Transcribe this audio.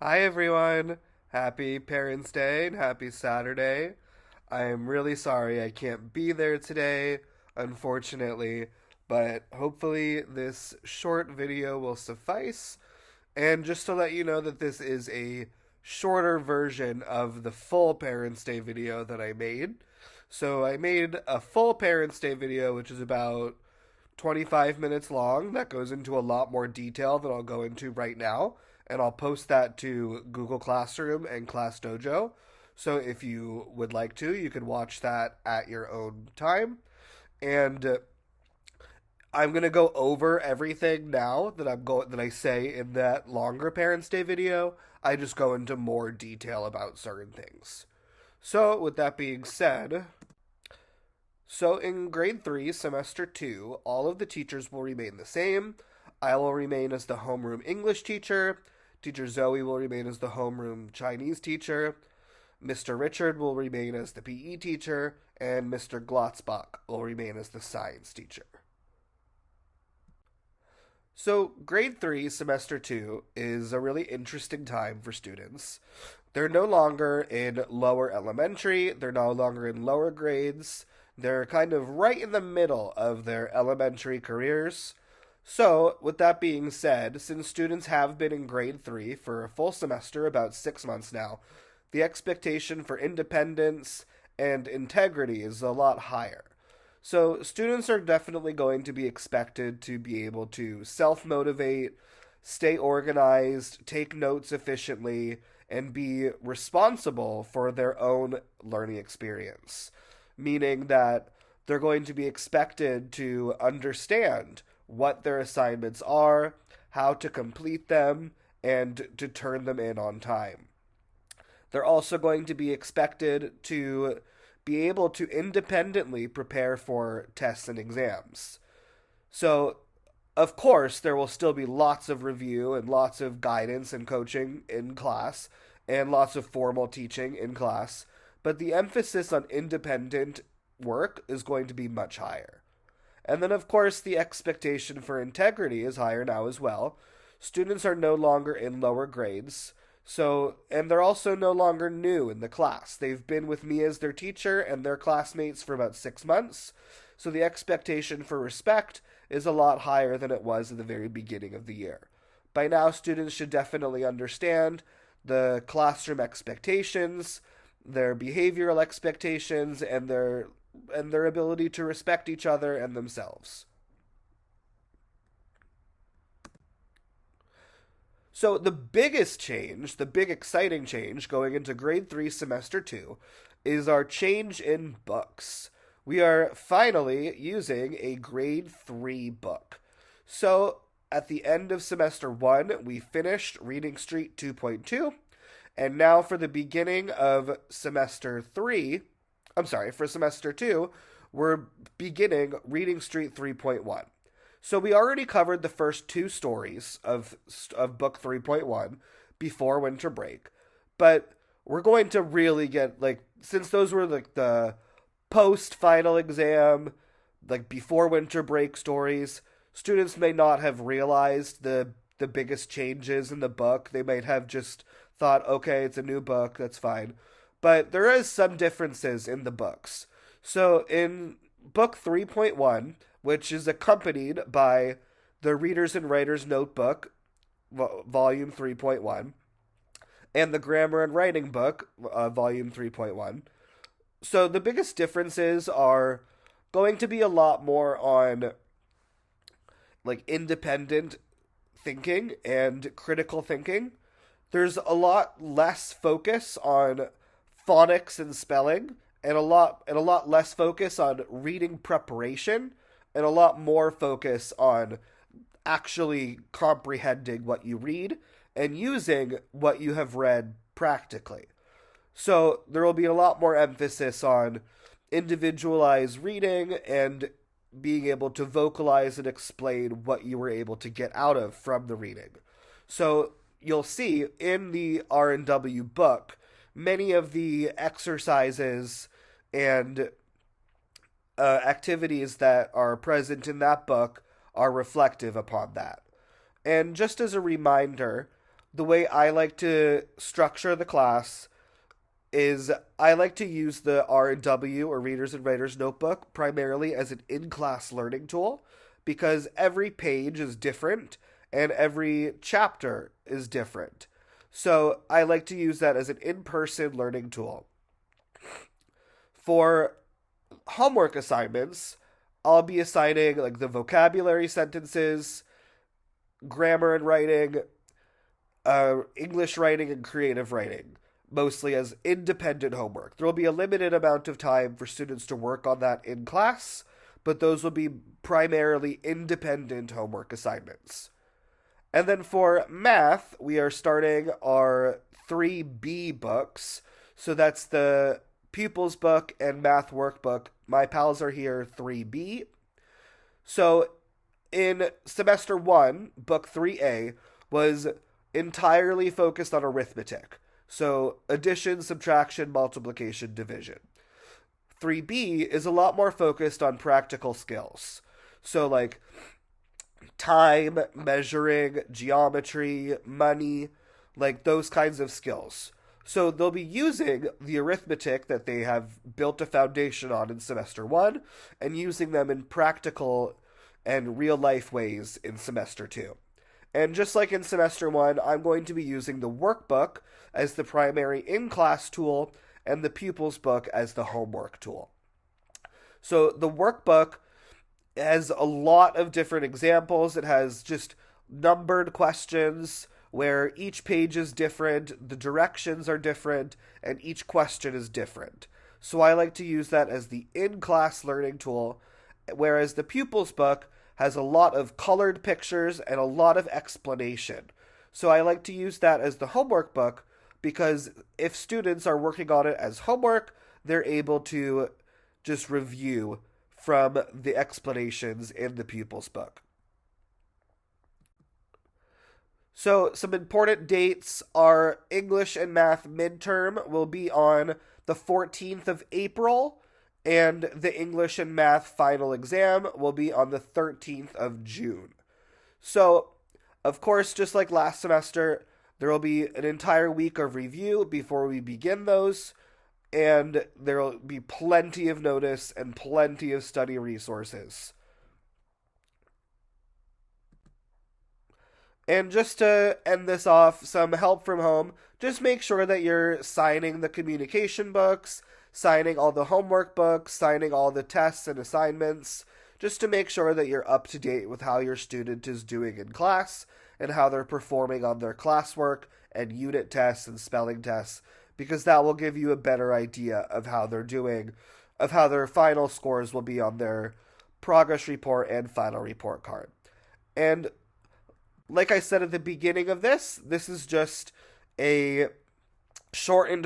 Hi everyone! Happy Parents' Day and happy Saturday. I am really sorry I can't be there today, unfortunately, but hopefully this short video will suffice. And just to let you know that this is a shorter version of the full Parents' Day video that I made. So I made a full Parents' Day video, which is about 25 minutes long, that goes into a lot more detail than I'll go into right now. And I'll post that to Google Classroom and Class Dojo. So if you would like to, you can watch that at your own time. And I'm gonna go over everything now that I say in that longer Parents' Day video. I just go into more detail about certain things. So with that being said, so in grade 3, semester 2, all of the teachers will remain the same. I will remain as the homeroom English teacher. Teacher Zoe will remain as the homeroom Chinese teacher. Mr. Richard will remain as the PE teacher. And Mr. Glotzbach will remain as the science teacher. So, grade 3, semester 2 is a really interesting time for students. They're no longer in lower elementary, they're no longer in lower grades. They're kind of right in the middle of their elementary careers. So, with that being said, since students have been in grade 3 for a full semester, about 6 months now, the expectation for independence and integrity is a lot higher. So, students are definitely going to be expected to be able to self motivate, stay organized, take notes efficiently, and be responsible for their own learning experience. Meaning that they're going to be expected to understand what their assignments are, how to complete them, and to turn them in on time. They're also going to be expected to be able to independently prepare for tests and exams. So, of course, there will still be lots of review and lots of guidance and coaching in class, and lots of formal teaching in class, but the emphasis on independent work is going to be much higher. And then, of course, the expectation for integrity is higher now as well. Students are no longer in lower grades, and they're also no longer new in the class. They've been with me as their teacher and their classmates for about 6 months, so the expectation for respect is a lot higher than it was at the very beginning of the year. By now, students should definitely understand the classroom expectations, their behavioral expectations, and their ability to respect each other and themselves. So the biggest change, the big exciting change going into grade 3 semester 2 is our change in books. We are finally using a grade 3 book. So at the end of semester 1, we finished Reading Street 2.2, and now for the beginning of semester 3, for semester 2, we're beginning Reading Street 3.1. So we already covered the first two stories of book 3.1 before winter break, but we're going to really get, since those were the post final exam, before winter break stories, students may not have realized the biggest changes in the book. They might have just thought, okay, it's a new book, that's fine. But there is some differences in the books. So in book 3.1, which is accompanied by the Readers and Writers Notebook, volume 3.1, and the Grammar and Writing Book, volume 3.1. So the biggest differences are going to be a lot more on independent thinking and critical thinking. There's a lot less focus on phonics and spelling, and a lot less focus on reading preparation, and a lot more focus on actually comprehending what you read and using what you have read practically. So there will be a lot more emphasis on individualized reading and being able to vocalize and explain what you were able to get out of from the reading. So you'll see in the R&W book, many of the exercises and activities that are present in that book are reflective upon that. And just as a reminder, the way I like to structure the class is I like to use the R&W, or Readers and Writers Notebook, primarily as an in-class learning tool because every page is different and every chapter is different. So I like to use that as an in-person learning tool. For homework assignments, I'll be assigning like the vocabulary sentences, grammar and writing, English writing, and creative writing, mostly as independent homework. There will be a limited amount of time for students to work on that in class, but those will be primarily independent homework assignments. And then for math, we are starting our 3B books. So that's the pupils book and math workbook. My pals are here 3B. So in semester 1, book 3A was entirely focused on arithmetic. So addition, subtraction, multiplication, division. 3B is a lot more focused on practical skills. So like time, measuring, geometry, money, like those kinds of skills. So they'll be using the arithmetic that they have built a foundation on in semester 1 and using them in practical and real life ways in semester 2. And just like in semester 1, I'm going to be using the workbook as the primary in-class tool and the pupils book as the homework tool. So the workbook has a lot of different examples. It has just numbered questions where each page is different, the directions are different, and each question is different. So I like to use that as the in-class learning tool, whereas the pupils book has a lot of colored pictures and a lot of explanation. So I like to use that as the homework book because if students are working on it as homework, they're able to just review from the explanations in the pupils book. So some important dates are English and Math midterm will be on the 14th of April, and the English and Math final exam will be on the 13th of June. So, of course, just like last semester, there will be an entire week of review before we begin those, and there will be plenty of notice and plenty of study resources. And just to end this off, some help from home. Just make sure that you're signing the communication books, signing all the homework books, signing all the tests and assignments, just to make sure that you're up to date with how your student is doing in class and how they're performing on their classwork and unit tests and spelling tests, because that will give you a better idea of how they're doing, of how their final scores will be on their progress report and final report card. And like I said at the beginning of this is just a shortened